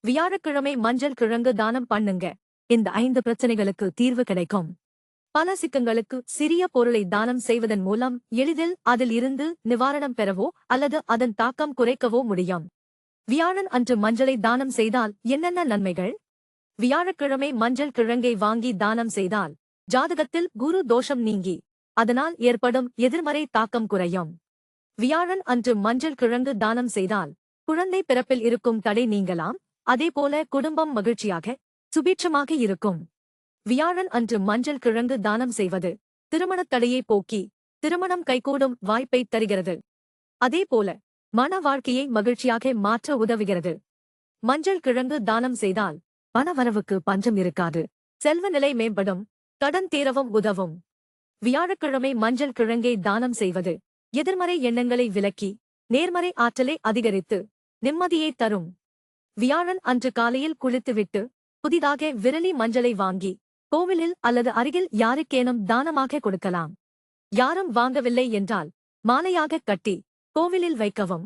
வியாழக்கிழமை மஞ்சள் கிழங்கு தானம் பண்ணுங்க. இந்த 5 பிரச்சனைகளுக்கு தீர்வு கிடைக்கும். பல சிக்கங்களுக்கு சிறிய பொருளை தானம் செய்வதன் மூலம் எளிதில் அதில் இருந்து நிவாரணம் பெறவோ அல்லது அதன் தாக்கம் குறைக்கவோ முடியும். வியாழன் அன்று மஞ்சளை தானம் செய்தால் என்னென்ன நன்மைகள்? வியாழக்கிழமை மஞ்சள் கிழங்கை வாங்கி தானம் செய்தால் ஜாதகத்தில் குரு தோஷம் நீங்கி அதனால் ஏற்படும் எதிர்மறை தாக்கம் குறையும். வியாழன் அன்று மஞ்சள் கிழங்கு தானம் செய்தால் குழந்தை பிறப்பில் இருக்கும் தடை நீங்கலாம். அதேபோல குடும்பம் மகிழ்ச்சியாக சுபீட்சமாக இருக்கும். வியாழன் அன்று மஞ்சள் கிழங்கு தானம் செய்வது திருமணத் தடையை போக்கி திருமணம் கைகூடும் வாய்ப்பை தருகிறது. அதேபோல மன வாழ்க்கையை மகிழ்ச்சியாக மாற்ற உதவுகிறது. மஞ்சள் கிழங்கு தானம் செய்தால் பணவரவுக்கு பஞ்சம் இருக்காது. செல்வ நிலை மேம்படும். கடன் தீரவும் உதவும். வியாழக்கிழமை மஞ்சள் கிழங்கை தானம் செய்வது எதிர்மறை எண்ணங்களை விலக்கி நேர்மறை ஆற்றலை அதிகரித்து நிம்மதியை தரும். வியாழன் அன்று காலையில் குளித்துவிட்டு புதிதாக விரலி மஞ்சளை வாங்கி கோவிலில் அல்லது அருகில் யாருக்கேனும் தானமாக கொடுக்கலாம். யாரும் வாங்கவில்லை என்றால் மாலையாக கட்டி கோவிலில் வைக்கவும்.